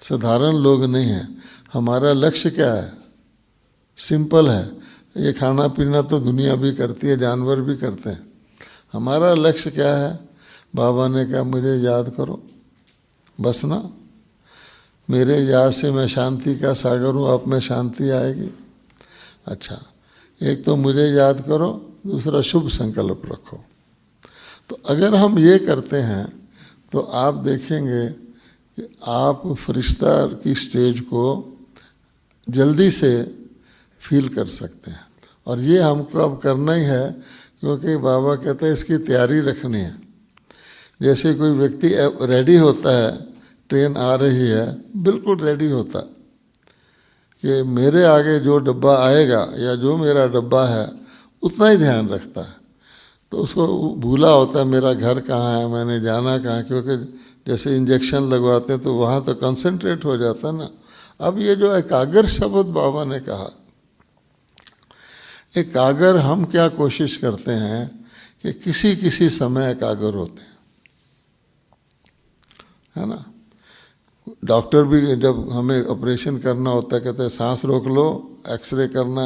साधारण लोग नहीं हैं। हमारा लक्ष्य क्या है? सिंपल है, ये खाना पीना तो दुनिया भी करती है, जानवर भी करते हैं। हमारा लक्ष्य क्या है? बाबा ने कहा मुझे याद करो बस ना, मेरे याद से मैं शांति का सागर हूँ, आप में शांति आएगी। अच्छा, एक तो मुझे याद करो, दूसरा शुभ संकल्प रखो। तो अगर हम ये करते हैं तो आप देखेंगे कि आप फरिश्ता की स्टेज को जल्दी से फील कर सकते हैं। और ये हमको अब करना ही है, क्योंकि बाबा कहते हैं इसकी तैयारी रखनी है। जैसे कोई व्यक्ति रेडी होता है, ट्रेन आ रही है, बिल्कुल रेडी होता कि मेरे आगे जो डब्बा आएगा या जो मेरा डब्बा है उतना ही ध्यान रखता है। तो उसको भूला होता है मेरा घर कहाँ है, मैंने जाना कहाँ है। क्योंकि जैसे इंजेक्शन लगवाते हैं तो वहाँ तो कंसंट्रेट हो जाता है ना। अब ये जो एकाग्र शब्द बाबा ने कहा, एकाग्र हम क्या कोशिश करते हैं कि किसी किसी समय एकाग्र होते हैं, है ना। डॉक्टर भी जब हमें ऑपरेशन करना होता है कहते हैं सांस रोक लो, एक्सरे करना,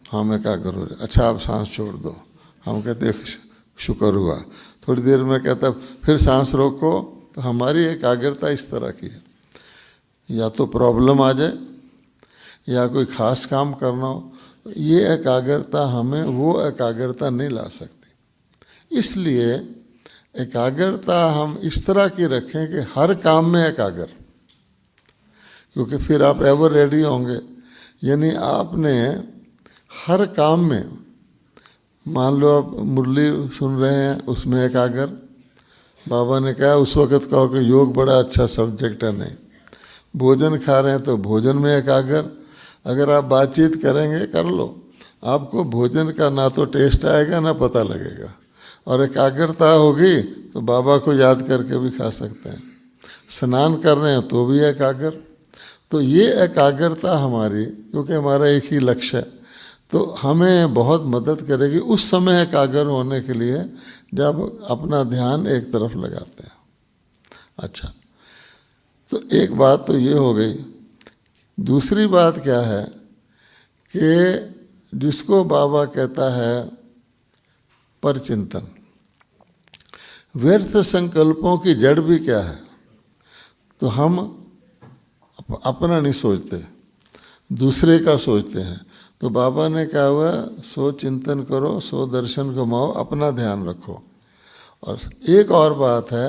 हम एकाग्र हो जाए। अच्छा आप सांस छोड़ दो, हम कहते हैं शुक्र हुआ। थोड़ी देर में कहता फिर सांस रोको। तो हमारी एकाग्रता इस तरह की है, या तो प्रॉब्लम आ जाए या कोई ख़ास काम करना हो, ये एकाग्रता हमें वो एकाग्रता नहीं ला सकती। इसलिए एकाग्रता हम इस तरह की रखें कि हर काम में एकाग्र, क्योंकि फिर आप एवर रेडी होंगे। यानी आपने हर काम में, मान लो आप मुरली सुन रहे हैं उसमें एकाग्र, बाबा ने कहा उस वक़्त कहो कि योग बड़ा अच्छा सब्जेक्ट है, नहीं। भोजन खा रहे हैं तो भोजन में एकाग्र, अगर आप बातचीत करेंगे कर लो, आपको भोजन का ना तो टेस्ट आएगा ना पता लगेगा, और एकाग्रता होगी तो बाबा को याद करके भी खा सकते हैं। स्नान कर रहे हैं तो भी एकाग्र, तो ये एकाग्रता हमारी, क्योंकि हमारा एक ही लक्ष्य है, तो हमें बहुत मदद करेगी उस समय एकाग्र होने के लिए जब अपना ध्यान एक तरफ लगाते हैं। अच्छा, तो एक बात तो ये हो गई। दूसरी बात क्या है कि जिसको बाबा कहता है परचिंतन, व्यर्थ संकल्पों की जड़ भी क्या है, तो हम अपना नहीं सोचते, दूसरे का सोचते हैं। तो बाबा ने कहा हुआ सो चिंतन करो, सो दर्शन कमाओ, अपना ध्यान रखो। और एक और बात है,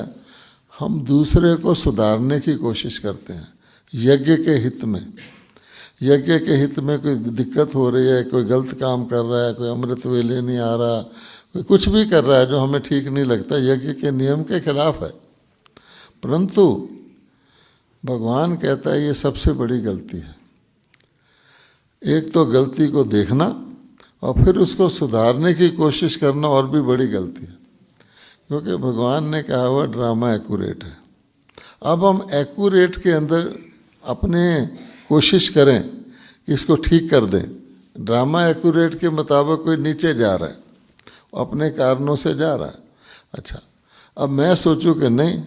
हम दूसरे को सुधारने की कोशिश करते हैं यज्ञ के हित में। यज्ञ के हित में कोई दिक्कत हो रही है, कोई गलत काम कर रहा है, कोई अमृत वेले नहीं आ रहा, कोई कुछ भी कर रहा है जो हमें ठीक नहीं लगता, यज्ञ के नियम के खिलाफ है। परंतु भगवान कहता है ये सबसे बड़ी गलती है। एक तो गलती को देखना और फिर उसको सुधारने की कोशिश करना और भी बड़ी गलती है, क्योंकि भगवान ने कहा हुआ ड्रामा एक्यूरेट है। अब हम एक्यूरेट के अंदर अपने कोशिश करें कि इसको ठीक कर दें। ड्रामा एक्यूरेट के मुताबिक कोई नीचे जा रहा है, अपने कारणों से जा रहा है। अच्छा, अब मैं सोचूं कि नहीं,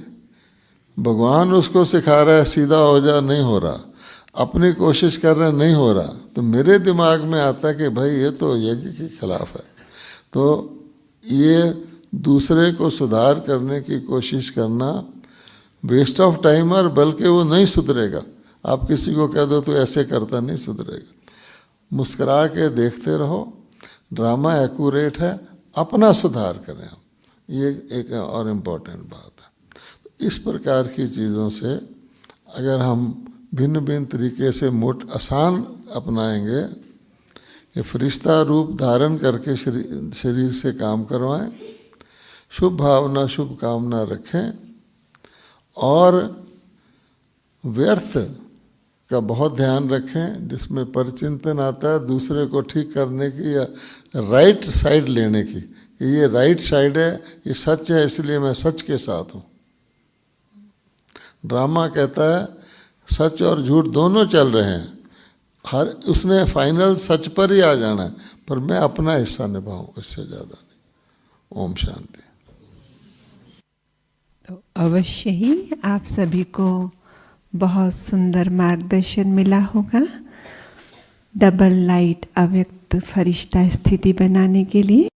भगवान उसको सिखा रहा है सीधा हो जा, नहीं हो रहा, अपनी कोशिश कर रहे हैं नहीं हो रहा, तो मेरे दिमाग में आता है कि भाई ये तो यज्ञ के खिलाफ है, तो ये दूसरे को सुधार करने की कोशिश करना वेस्ट ऑफ टाइम, और बल्कि वो नहीं सुधरेगा। आप किसी को कह दो तो ऐसे करता, नहीं सुधरेगा। मुस्करा के देखते रहो, ड्रामा एक्यूरेट है, अपना सुधार करें हम, ये एक और इम्पोर्टेंट बात है। तो इस प्रकार की चीज़ों से अगर हम भिन्न भिन्न तरीके से आसान अपनाएंगे कि फरिश्ता रूप धारण करके शरीर से काम करवाएं, शुभ भावना शुभ कामना रखें, और व्यर्थ का बहुत ध्यान रखें, जिसमें परचिंतन आता है दूसरे को ठीक करने की या राइट साइड लेने की, कि ये राइट साइड है, ये सच है, इसलिए मैं सच के साथ हूँ। ड्रामा कहता है सच और झूठ दोनों चल रहे हैं, हर उसने फाइनल सच पर ही आ जाना है, पर मैं अपना हिस्सा निभाऊं, इससे ज़्यादा नहीं। ओम शांति। तो अवश्य ही आप सभी को बहुत सुंदर मार्गदर्शन मिला होगा डबल लाइट अव्यक्त फरिश्ता स्थिति बनाने के लिए।